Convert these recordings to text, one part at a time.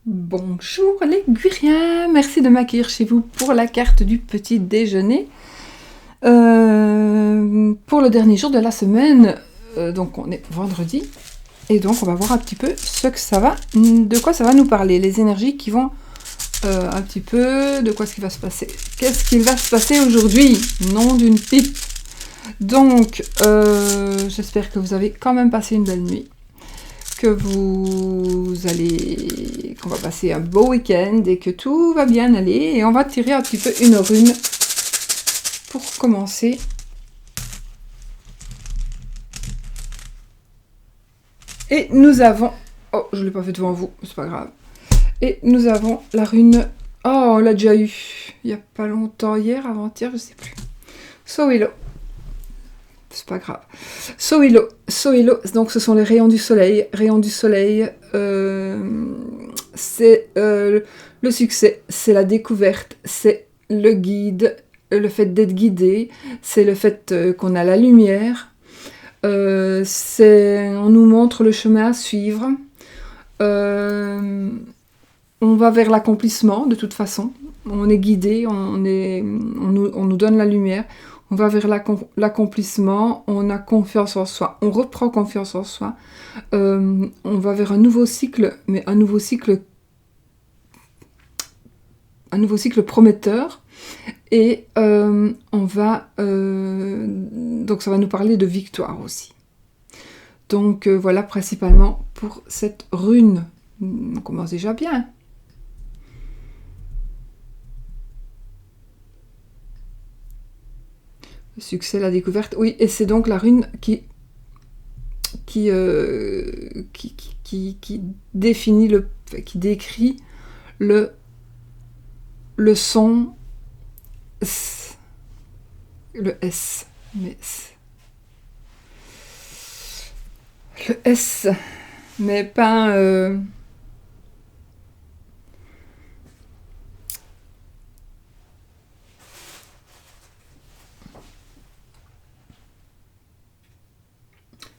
Bonjour les Guriens, merci de m'accueillir chez vous pour la carte du petit déjeuner. Pour le dernier jour de la semaine, donc on est vendredi, et donc on va voir un petit peu de quoi ça va nous parler, les énergies qui vont un petit peu, de quoi ce qui va se passer. Qu'est-ce qu'il va se passer aujourd'hui? Nom d'une pipe. Donc, j'espère que vous avez quand même passé une belle nuit. Qu'on va passer un beau week-end et que tout va bien aller. Et on va tirer un petit peu une rune pour commencer. Et nous avons... Oh, je ne l'ai pas fait devant vous, c'est pas grave. Et nous avons la rune... Oh, on l'a déjà eu il n'y a pas longtemps, hier, avant-hier, je sais plus. Sohelo. C'est pas grave. Sohelo, donc ce sont les rayons du soleil. Rayons du soleil, c'est le succès, c'est la découverte, c'est le guide, le fait d'être guidé, c'est le fait qu'on a la lumière, on nous montre le chemin à suivre, on va vers l'accomplissement de toute façon, on est guidé, on nous donne la lumière. On va vers l'accomplissement, on a confiance en soi, on reprend confiance en soi, on va vers un nouveau cycle, mais un nouveau cycle prometteur, et donc ça va nous parler de victoire aussi. Donc voilà principalement pour cette rune. On commence déjà bien. Le succès, la découverte, oui, et c'est donc la rune qui définit qui décrit le son S, le S, mais le S, mais pas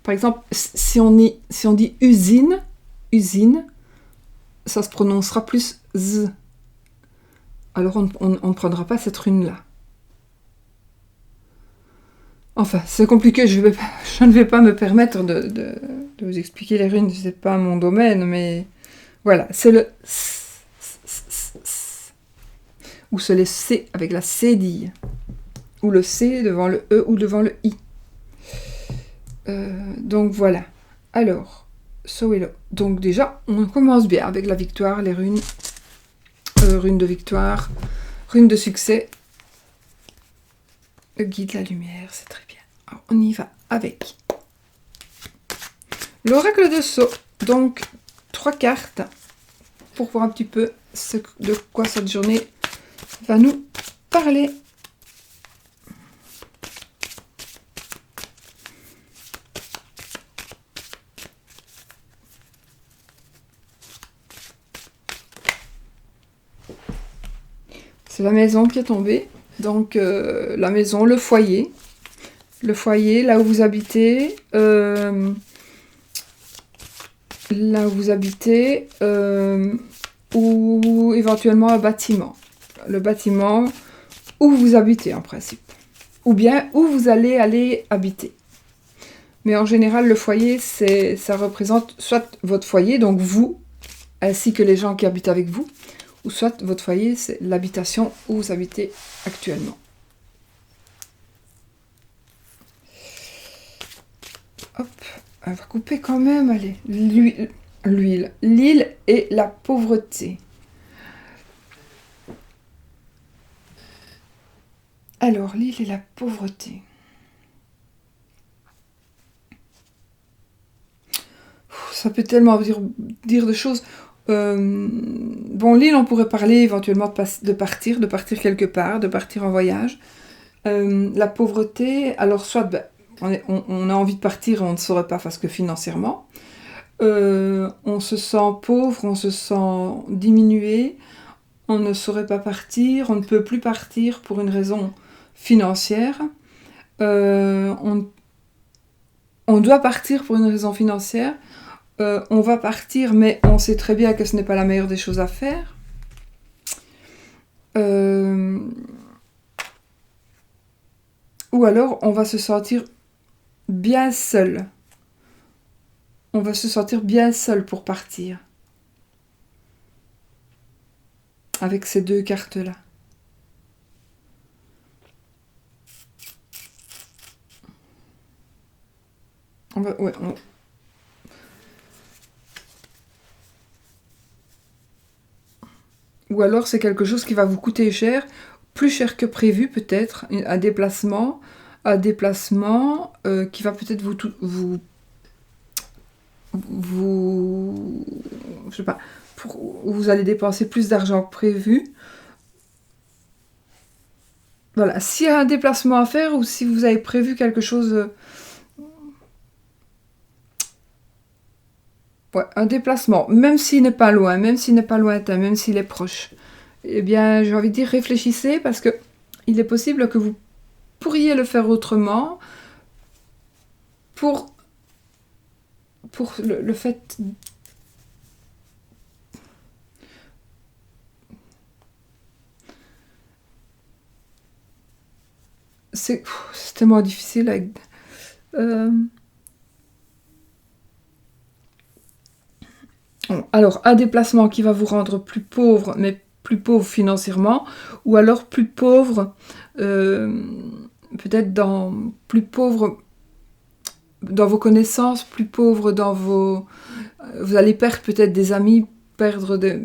par exemple, si on dit usine, ça se prononcera plus Z. Alors on ne prendra pas cette rune-là. Enfin, c'est compliqué, je ne vais pas me permettre de vous expliquer les runes, c'est pas mon domaine, mais voilà, c'est le ou c'est le C avec la cédille, ou le C devant le E ou devant le I. Donc voilà. Alors, Sohelo. Donc déjà, on commence bien avec la victoire, les runes. Rune de victoire, rune de succès. Le guide, la lumière, c'est très bien. Alors, on y va avec l'oracle de Sceaux. Donc, 3 cartes pour voir un petit peu de quoi cette journée va nous parler. C'est la maison qui est tombée. Donc, la maison, le foyer, là où vous habitez, ou éventuellement un bâtiment. Le bâtiment où vous habitez, en principe. Ou bien où vous allez habiter. Mais en général, le foyer, ça représente soit votre foyer, donc vous, ainsi que les gens qui habitent avec vous, ou soit votre foyer, c'est l'habitation où vous habitez actuellement. Hop, on va couper quand même, allez, l'huile, l'île et la pauvreté. Alors, l'île et la pauvreté. Ça peut tellement dire de choses. Bon, l'île, on pourrait parler éventuellement de partir quelque part, de partir en voyage. La pauvreté, alors soit on a envie de partir, on ne saurait pas parce que financièrement, on se sent pauvre, on se sent diminué, on ne saurait pas partir, on ne peut plus partir pour une raison financière. On doit partir pour une raison financière, on va partir, mais on sait très bien que ce n'est pas la meilleure des choses à faire. Ou alors, on va se sentir bien seul. On va se sentir bien seul pour partir. Avec ces deux cartes-là. Ou alors c'est quelque chose qui va vous coûter cher, plus cher que prévu peut-être, un déplacement qui va peut-être je sais pas, vous allez dépenser plus d'argent que prévu. Voilà, s'il y a un déplacement à faire ou si vous avez prévu quelque chose, un déplacement, même s'il n'est pas loin, même s'il n'est pas lointain, même s'il est proche, eh bien, j'ai envie de dire, réfléchissez parce que il est possible que vous pourriez le faire autrement pour le fait. C'est tellement difficile avec. Alors, un déplacement qui va vous rendre plus pauvre, mais plus pauvre financièrement, ou alors plus pauvre, peut-être plus pauvre dans vos connaissances, plus pauvre dans vos. Vous allez perdre peut-être des amis, perdre de.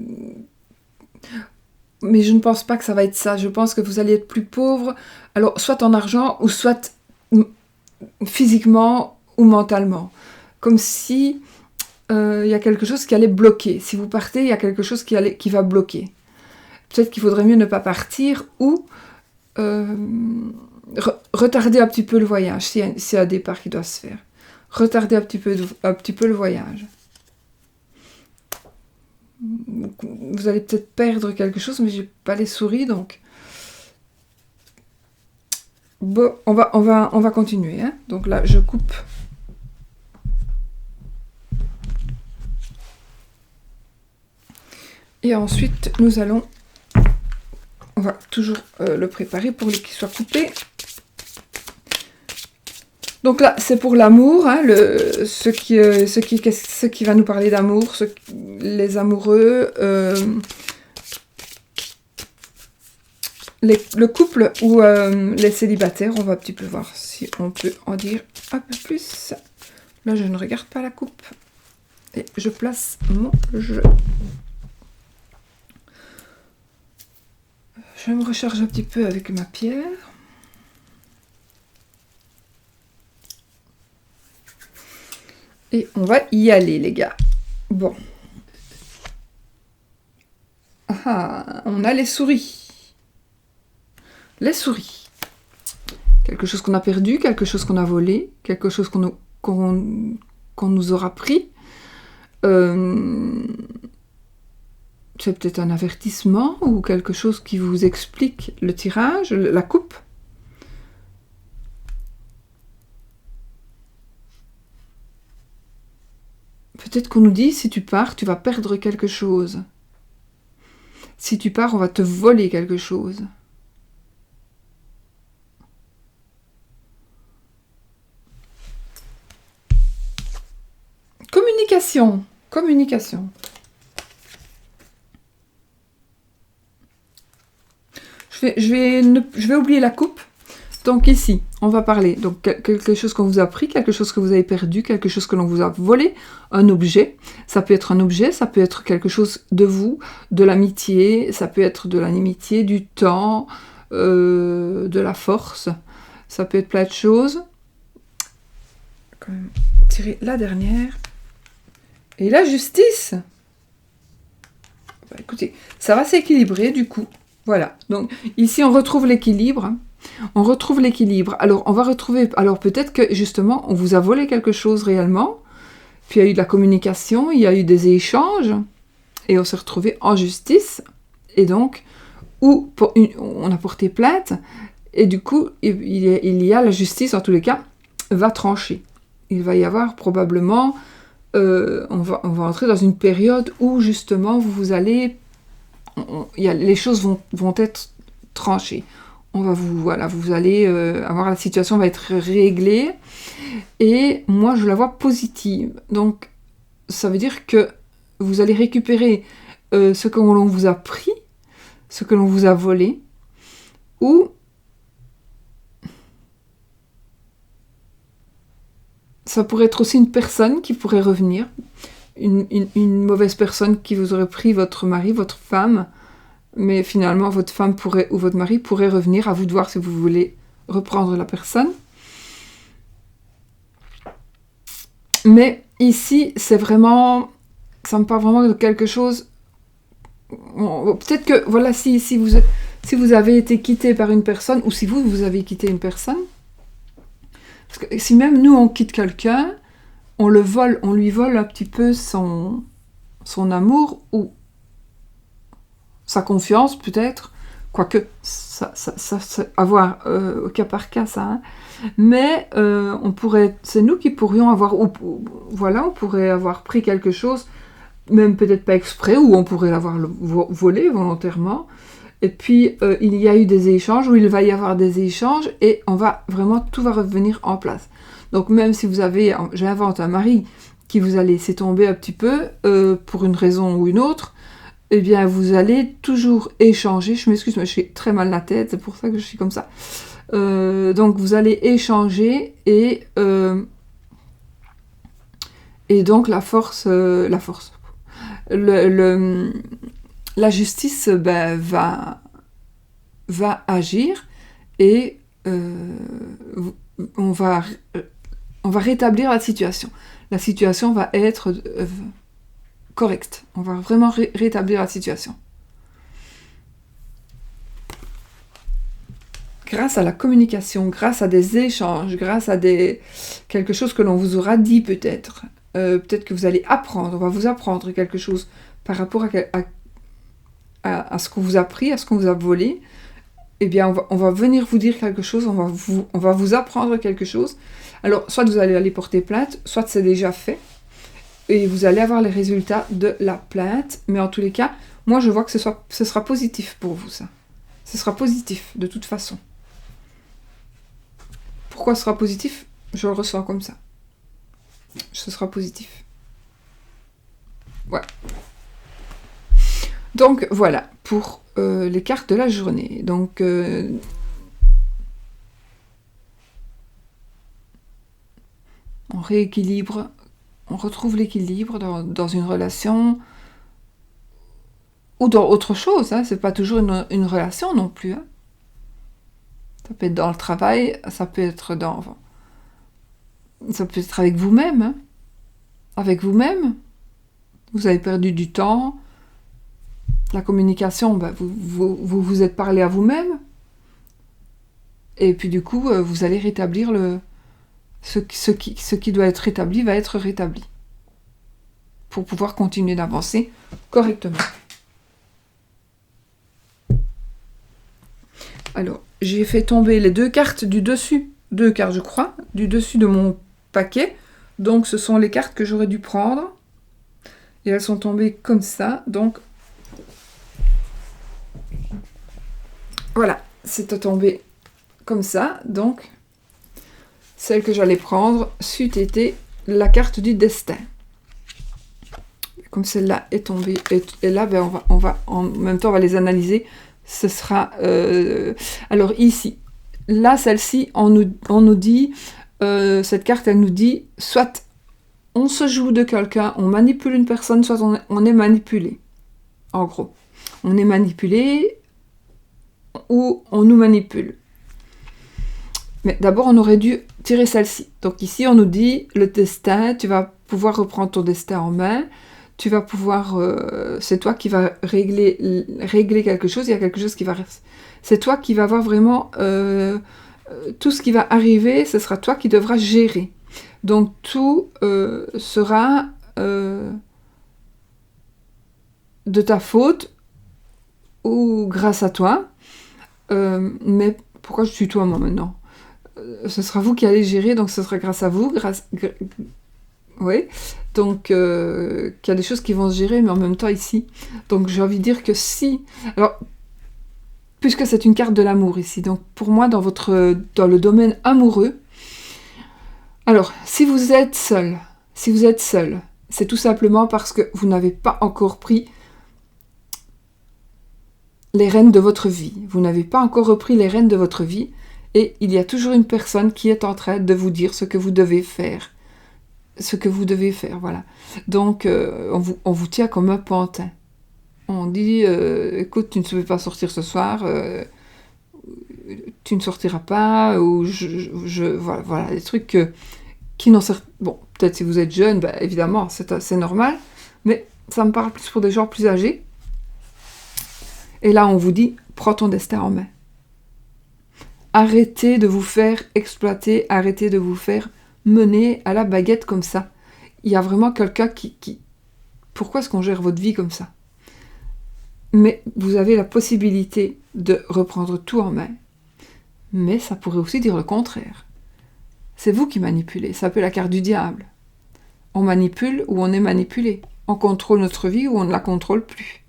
Mais je ne pense pas que ça va être ça. Je pense que vous allez être plus pauvre, alors soit en argent, ou soit physiquement ou mentalement. Comme si il y a quelque chose qui allait bloquer. Si vous partez, il y a quelque chose qui va bloquer. Peut-être qu'il faudrait mieux ne pas partir ou retarder un petit peu le voyage, s'il y a un départ qui doit se faire. Retarder un petit peu le voyage. Vous allez peut-être perdre quelque chose, mais j'ai pas les souris, donc... Bon, on va continuer. Hein. Donc là, je coupe. Et ensuite, on va toujours le préparer pour qu'il soit coupé. Donc là, c'est pour l'amour, hein, ce qui va nous parler d'amour, les amoureux, le couple ou les célibataires. On va un petit peu voir si on peut en dire un peu plus. Là, je ne regarde pas la coupe. Et je place mon jeu. Je me recharge un petit peu avec ma pierre. Et on va y aller, les gars. Bon. Ah, on a les souris. Les souris. Quelque chose qu'on a perdu, quelque chose qu'on a volé, quelque chose qu'on nous aura pris. C'est peut-être un avertissement ou quelque chose qui vous explique le tirage, la coupe. Peut-être qu'on nous dit, si tu pars, tu vas perdre quelque chose. Si tu pars, on va te voler quelque chose. Communication. Communication. Je vais oublier la coupe. Donc ici, on va parler donc quelque chose qu'on vous a pris, quelque chose que vous avez perdu, quelque chose que l'on vous a volé, un objet. Ça peut être un objet, ça peut être quelque chose de vous, de l'amitié, ça peut être de l'amitié, du temps, de la force. Ça peut être plein de choses. Quand même tirer la dernière. Et la justice. Bah, écoutez, ça va s'équilibrer du coup. Voilà. Donc ici, on retrouve l'équilibre. On retrouve l'équilibre. Alors, on va retrouver... Alors, peut-être que, justement, on vous a volé quelque chose réellement. Puis, il y a eu de la communication, il y a eu des échanges. Et on s'est retrouvé en justice. Et donc, on a porté plainte. Et du coup, il y a la justice, en tous les cas, va trancher. Il va y avoir probablement on va entrer dans une période où justement vous allez, les choses vont être tranchées. Vous allez avoir, la situation va être réglée, et moi je la vois positive. Donc ça veut dire que vous allez récupérer ce que l'on vous a pris, ce que l'on vous a volé, ou ça pourrait être aussi une personne qui pourrait revenir, une mauvaise personne qui vous aurait pris votre mari, votre femme, mais finalement votre femme pourrait, ou votre mari pourrait revenir, à vous de voir si vous voulez reprendre la personne. Mais ici, ça me parle vraiment de quelque chose. Peut-être que, voilà, si vous avez été quitté par une personne, ou si vous avez quitté une personne, parce que si même nous on quitte quelqu'un, on lui vole un petit peu son amour, ou sa confiance peut-être, quoique ça à voir au cas par cas ça, hein. Mais c'est nous qui pourrions avoir, on pourrait avoir pris quelque chose, même peut-être pas exprès, ou on pourrait l'avoir volé volontairement. Et puis il y a eu des échanges, ou il va y avoir des échanges, et tout va revenir en place. Donc même si j'invente un mari qui vous a laissé tomber un petit peu, pour une raison ou une autre, eh bien vous allez toujours échanger. Je m'excuse, mais je suis très mal la tête, c'est pour ça que je suis comme ça. Donc vous allez échanger, et donc la justice va agir, et on va rétablir la situation. La situation va être correcte. On va vraiment rétablir la situation. Grâce à la communication, grâce à des échanges, grâce à quelque chose que l'on vous aura dit peut-être. Peut-être que vous allez apprendre, on va vous apprendre quelque chose par rapport à ce qu'on vous a pris, à ce qu'on vous a volé. Eh bien, on va venir vous dire quelque chose, on va vous apprendre quelque chose. Alors, soit vous allez aller porter plainte, soit c'est déjà fait, et vous allez avoir les résultats de la plainte. Mais en tous les cas, moi je vois que ce sera positif pour vous, ça. Ce sera positif, de toute façon. Pourquoi ce sera positif ? Je le ressens comme ça. Ce sera positif. Ouais. Donc voilà, pour les cartes de la journée. Donc on rééquilibre, on retrouve l'équilibre dans une relation, ou dans autre chose, hein. C'est pas toujours une relation non plus, hein. Ça peut être dans le travail, ça peut être avec vous-même, hein. Avec vous-même, vous avez perdu du temps. La communication, vous êtes parlé à vous-même, et puis du coup, vous allez rétablir ce qui doit être rétabli va être rétabli, pour pouvoir continuer d'avancer correctement. Alors, j'ai fait tomber les 2 cartes du dessus, 2 cartes je crois, du dessus de mon paquet, donc ce sont les cartes que j'aurais dû prendre, et elles sont tombées comme ça, donc voilà, c'est tombé comme ça, donc celle que j'allais prendre c'eût été la carte du destin. Comme celle-là est tombée, et là, on va en même temps on va les analyser. Ce sera alors ici, là, celle-ci, on nous dit, cette carte, elle nous dit, soit on se joue de quelqu'un, on manipule une personne, soit on est manipulé. En gros, on est manipulé, ou on nous manipule. Mais d'abord, on aurait dû tirer celle-ci. Donc ici, on nous dit, le destin, tu vas pouvoir reprendre ton destin en main, tu vas pouvoir, c'est toi qui vas régler quelque chose, il y a quelque chose qui va... C'est toi qui vas voir vraiment tout ce qui va arriver, ce sera toi qui devras gérer. Donc tout sera de ta faute, ou grâce à toi. Mais pourquoi je suis toi, moi, maintenant ? Ce sera vous qui allez gérer, donc ce sera grâce à vous, oui. Donc, qu'il y a des choses qui vont se gérer, mais en même temps ici. Donc, j'ai envie de dire que si... Alors, puisque c'est une carte de l'amour ici, donc pour moi, dans le domaine amoureux, alors, si vous êtes seul, c'est tout simplement parce que vous n'avez pas encore pris les rênes de votre vie. Vous n'avez pas encore repris les rênes de votre vie, et il y a toujours une personne qui est en train de vous dire ce que vous devez faire. Voilà. Donc, on vous tient comme un pantin. On dit, écoute, tu ne peux pas sortir ce soir, tu ne sortiras pas, ou voilà, des trucs qui n'en servent... Bon, peut-être si vous êtes jeune, ben, évidemment, c'est normal, mais ça me parle plus pour des gens plus âgés. Et là, on vous dit, prends ton destin en main. Arrêtez de vous faire exploiter, arrêtez de vous faire mener à la baguette comme ça. Il y a vraiment quelqu'un qui... Pourquoi est-ce qu'on gère votre vie comme ça? Mais vous avez la possibilité de reprendre tout en main. Mais ça pourrait aussi dire le contraire. C'est vous qui manipulez, ça s'appelle la carte du diable. On manipule ou on est manipulé. On contrôle notre vie ou on ne la contrôle plus.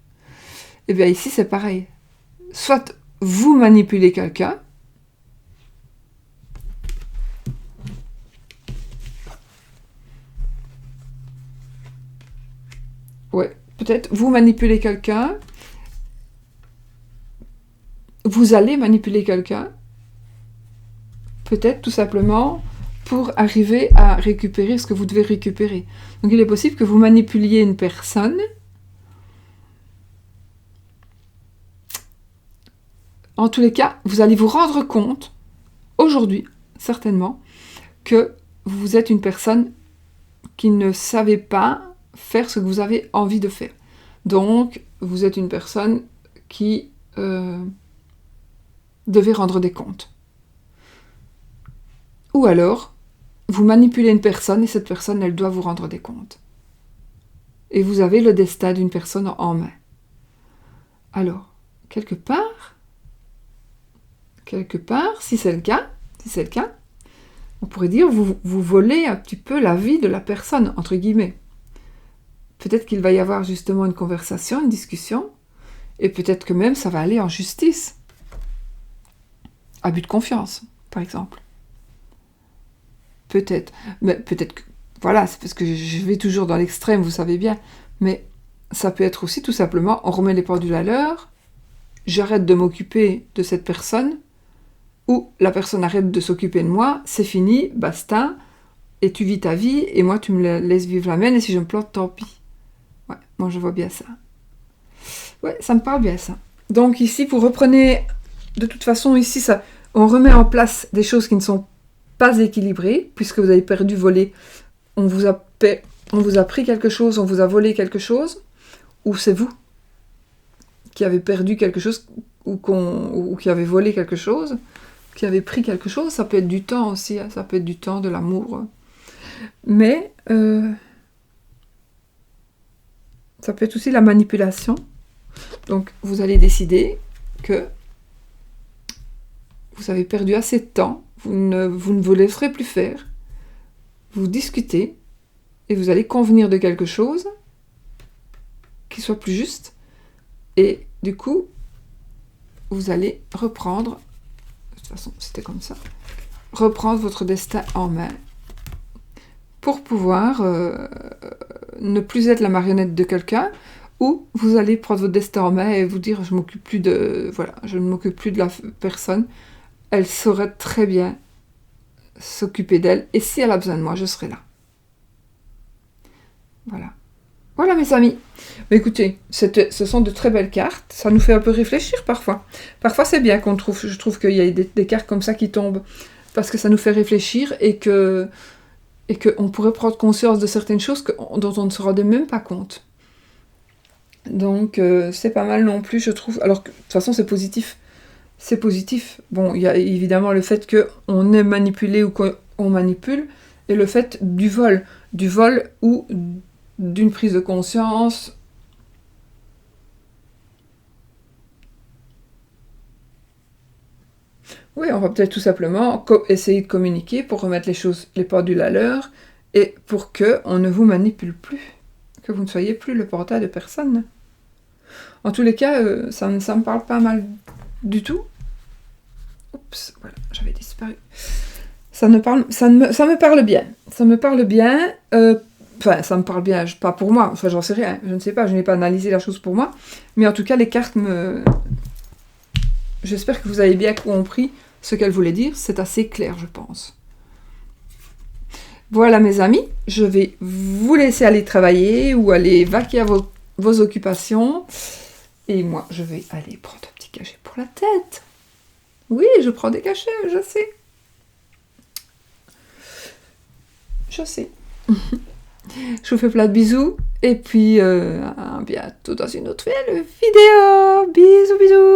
Et bien ici c'est pareil. Soit vous manipulez quelqu'un, ouais, peut-être vous manipulez quelqu'un, vous allez manipuler quelqu'un, peut-être tout simplement pour arriver à récupérer ce que vous devez récupérer. Donc il est possible que vous manipuliez une personne, en tous les cas, vous allez vous rendre compte, aujourd'hui, certainement, que vous êtes une personne qui ne savait pas faire ce que vous avez envie de faire. Donc, vous êtes une personne qui devait rendre des comptes. Ou alors, vous manipulez une personne et cette personne, elle doit vous rendre des comptes. Et vous avez le destin d'une personne en main. Alors, quelque part, si c'est le cas, on pourrait dire vous volez un petit peu la vie de la personne, entre guillemets. Peut-être qu'il va y avoir justement une conversation, une discussion, et peut-être que même ça va aller en justice. Abus de confiance, par exemple. Peut-être. Mais peut-être que... Voilà, c'est parce que je vais toujours dans l'extrême, vous savez bien. Mais ça peut être aussi tout simplement, on remet les pendules à l'heure, j'arrête de m'occuper de cette personne, ou la personne arrête de s'occuper de moi, c'est fini, basta, et tu vis ta vie, et moi tu me laisses vivre la mienne, et si je me plante, tant pis. Ouais, moi je vois bien ça. Ouais, ça me parle bien ça. Donc ici, vous reprenez, de toute façon, ici, ça, on remet en place des choses qui ne sont pas équilibrées, puisque vous avez perdu, volé, on vous a pris quelque chose, on vous a volé quelque chose, ou c'est vous qui avez perdu quelque chose, ou qui avez volé quelque chose, qui avez pris quelque chose, ça peut être du temps aussi, hein, ça peut être du temps, de l'amour. Mais ça peut être aussi la manipulation. Donc vous allez décider que vous avez perdu assez de temps, vous ne vous laisserez plus faire, vous discutez, et vous allez convenir de quelque chose qui soit plus juste, et du coup, vous allez reprendre, de toute façon c'était comme ça, reprendre votre destin en main, pour pouvoir ne plus être la marionnette de quelqu'un, ou vous allez prendre votre destin en main et vous dire je ne m'occupe plus de la personne, elle saurait très bien s'occuper d'elle, et si elle a besoin de moi, je serai là. Voilà mes amis. Mais écoutez, ce sont de très belles cartes, ça nous fait un peu réfléchir parfois. Parfois c'est bien je trouve qu'il y a des cartes comme ça qui tombent, parce que ça nous fait réfléchir, et qu'on pourrait prendre conscience de certaines choses dont on ne se rendait même pas compte. Donc c'est pas mal non plus, je trouve. Alors que de toute façon c'est positif. C'est positif. Bon, il y a évidemment le fait qu'on est manipulé ou qu'on manipule, et le fait du vol ou d'une prise de conscience. Oui, on va peut-être tout simplement essayer de communiquer pour remettre les pendules à l'heure, et pour que on ne vous manipule plus, que vous ne soyez plus le portail de personne. En tous les cas, ça me parle pas mal du tout. Oups, voilà, j'avais disparu. Ça me parle bien. Ça me parle bien. Enfin, ça me parle bien, pas pour moi. Enfin, j'en sais rien. Je ne sais pas, je n'ai pas analysé la chose pour moi. Mais en tout cas, les cartes me... J'espère que vous avez bien compris ce qu'elles voulaient dire. C'est assez clair, je pense. Voilà, mes amis. Je vais vous laisser aller travailler ou aller vaquer à vos occupations. Et moi, je vais aller prendre un petit cachet pour la tête. Oui, je prends des cachets, je sais. Je sais. Je vous fais plein de bisous. Et puis, à bientôt dans une autre vidéo. Bisous, bisous.